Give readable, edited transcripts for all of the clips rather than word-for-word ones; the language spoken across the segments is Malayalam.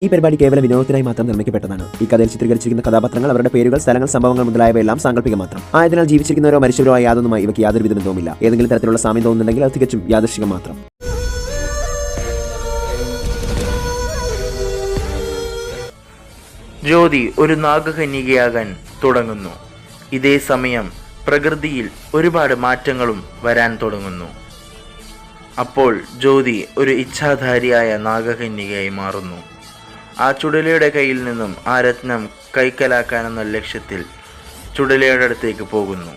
ഈ പരിപാടി കേവല വിനോദത്തിനായി മാത്രം നിർമ്മിക്കപ്പെട്ടതാണ്. ഈ കഥയിൽ ചിത്രീകരിച്ചിരിക്കുന്ന കഥാപാത്രങ്ങൾ, അവരുടെ പേരുകൾ, സ്ഥലങ്ങൾ, സംഭവങ്ങൾ മുതലായവയെല്ലാം സാങ്കല്പിക മാത്രം. ആയതിനാൽ ജീവിച്ചിരിക്കുന്നവരോ മരിച്ചവരോ ആയ യാതൊന്നുമായി ഇവയ്ക്ക് യാതൊരു വിധ ബന്ധവുമില്ല. ഏതെങ്കിലും തരത്തിലുള്ള സാമ്യം തോന്നുന്നുണ്ടെങ്കിൽ അത് തികച്ചും യാദൃശ്ചികം മാത്രം. ജ്യോതി ഒരു നാഗകന്യകയാകാൻ തുടങ്ങുന്നു. ഇതേ സമയം പ്രകൃതിയിൽ ഒരുപാട് മാറ്റങ്ങളും വരാൻ തുടങ്ങുന്നു. അപ്പോൾ ജ്യോതി ഒരു ഇച്ഛാധാരിയായ നാഗകന്യകയായി മാറുന്നു. ആ ചുടലയുടെ കയ്യിൽ നിന്നും ആ രത്നം കൈക്കലാക്കാനെന്ന ലക്ഷ്യത്തിൽ ചുടലയുടെ അടുത്തേക്ക് പോകുന്നു.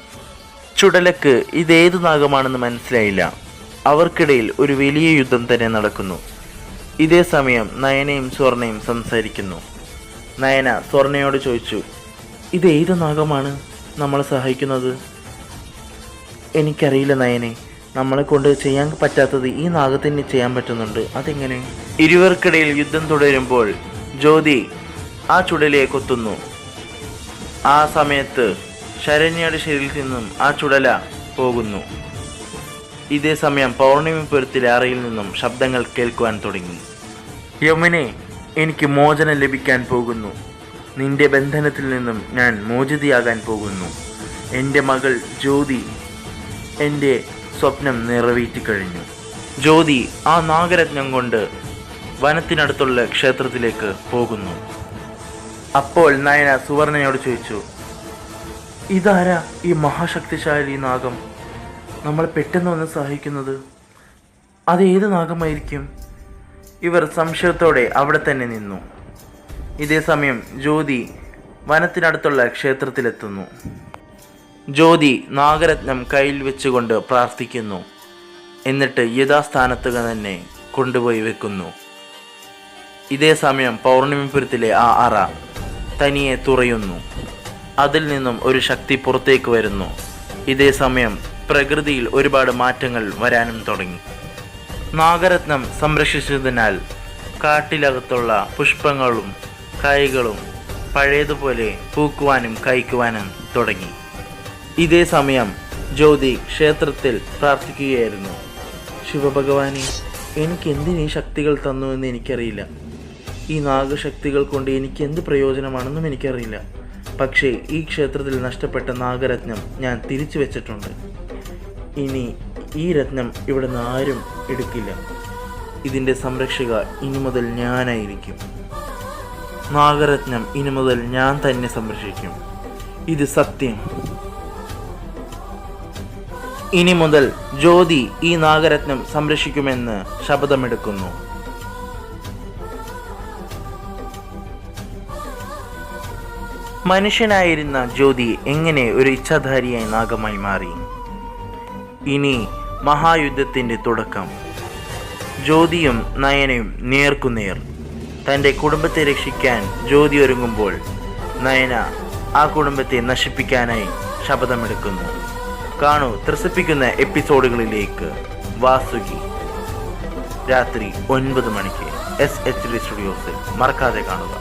ചുടലക്ക് ഇതേതു നാഗമാണെന്ന് മനസ്സിലായില്ല. അവർക്കിടയിൽ ഒരു വലിയ യുദ്ധം തന്നെ നടക്കുന്നു. ഇതേ സമയം നയനയും സ്വർണയും സംസാരിക്കുന്നു. നയന സ്വർണയോട് ചോദിച്ചു, ഇതേത് നാഗമാണ് നമ്മളെ സഹായിക്കുന്നത്? എനിക്കറിയില്ല നയനെ, നമ്മളെ കൊണ്ട് ചെയ്യാൻ പറ്റാത്തത് ഈ നാഗത്തിന് ചെയ്യാൻ പറ്റുന്നുണ്ട്, അതെങ്ങനെ? ഇരുവർക്കിടയിൽ യുദ്ധം തുടരുമ്പോൾ ജ്യോതി ആ ചുടലയെ കൊത്തുന്നു. ആ സമയത്ത് ശരണ്യയുടെ ശരീരത്തിൽ നിന്നും ആ ചുടല പോകുന്നു. ഇതേ സമയം പൗർണിമപുരത്തിലെ അറയിൽ നിന്നും ശബ്ദങ്ങൾ കേൾക്കുവാൻ തുടങ്ങി. യമുനെ, എനിക്ക് മോചനം ലഭിക്കാൻ പോകുന്നു. നിന്റെ ബന്ധനത്തിൽ നിന്നും ഞാൻ മോചിതയാകാൻ പോകുന്നു. എൻ്റെ മകൾ ജ്യോതി എൻ്റെ സ്വപ്നം നിറവേറ്റിക്കഴിഞ്ഞു. ജ്യോതി ആ നാഗരത്നം കൊണ്ട് വനത്തിനടുത്തുള്ള ക്ഷേത്രത്തിലേക്ക് പോകുന്നു. അപ്പോൾ നയന സുവർണയോട് ചോദിച്ചു, ഇതാരാ ഈ മഹാശക്തിശാലി നാഗം നമ്മൾ പെട്ടെന്ന് വന്ന് സഹായിക്കുന്നത്? അതേത് നാഗമായിരിക്കും? ഇവർ സംശയത്തോടെ അവിടെ തന്നെ നിന്നു. ഇതേ സമയം ജ്യോതി വനത്തിനടുത്തുള്ള ക്ഷേത്രത്തിലെത്തുന്നു. ജ്യോതി നാഗരത്നം കയ്യിൽ വെച്ചുകൊണ്ട് പ്രാർത്ഥിക്കുന്നു. എന്നിട്ട് യഥാസ്ഥാനത്ത് തന്നെ കൊണ്ടുപോയി വെക്കുന്നു. ഇതേ സമയം പൗർണിമപുരത്തിലെ ആ അറ തനിയെ തുറയുന്നു. അതിൽ നിന്നും ഒരു ശക്തി പുറത്തേക്ക് വരുന്നു. ഇതേ സമയം പ്രകൃതിയിൽ ഒരുപാട് മാറ്റങ്ങൾ വരാനും തുടങ്ങി. നാഗരത്നം സംരക്ഷിച്ചതിനാൽ കാട്ടിലകത്തുള്ള പുഷ്പങ്ങളും കായ്കളും പഴയതുപോലെ പൂക്കുവാനും കായ്ക്കുവാനും തുടങ്ങി. ഇതേ സമയം ജ്യോതി ക്ഷേത്രത്തിൽ പ്രാർത്ഥിക്കുകയായിരുന്നു. ശിവഭഗവാനെ, എനിക്ക് എന്തിനീ ശക്തികൾ തന്നു എന്ന് എനിക്കറിയില്ല. ഈ നാഗശക്തികൾ കൊണ്ട് എനിക്ക് എന്ത് പ്രയോജനമാണെന്നും എനിക്കറിയില്ല. പക്ഷേ ഈ ക്ഷേത്രത്തിൽ നഷ്ടപ്പെട്ട നാഗരത്നം ഞാൻ തിരിച്ചു വെച്ചിട്ടുണ്ട്. ഇനി ഈ രത്നം ഇവിടെ നിന്ന് ആരും എടുക്കില്ല. ഇതിൻ്റെ സംരക്ഷക ഇനി മുതൽ ഞാനായിരിക്കും. നാഗരത്നം ഇനി മുതൽ ഞാൻ തന്നെ സംരക്ഷിക്കും. ഇത് സത്യം. ഇനി മുതൽ ജ്യോതി ഈ നാഗരത്നം സംരക്ഷിക്കുമെന്ന് ശപഥമെടുക്കുന്നു. മനുഷ്യനായിരുന്ന ജ്യോതി എങ്ങനെ ഒരു ഇച്ഛാധാരിയായ നാഗമായി മാറി? ഇനി മഹായുദ്ധത്തിൻ്റെ തുടക്കം. ജ്യോതിയും നയനയും നേർക്കുനേർ. തൻ്റെ കുടുംബത്തെ രക്ഷിക്കാൻ ജ്യോതി ഒരുങ്ങുമ്പോൾ നയന ആ കുടുംബത്തെ നശിപ്പിക്കാനായി ശപഥമെടുക്കുന്നു. കാണൂ ത്രസിപ്പിക്കുന്ന എപ്പിസോഡുകളിലേക്ക്. വാസുകി രാത്രി 9 മണിക്ക് SHD സ്റ്റുഡിയോസിൽ. മറക്കാതെ കാണുക.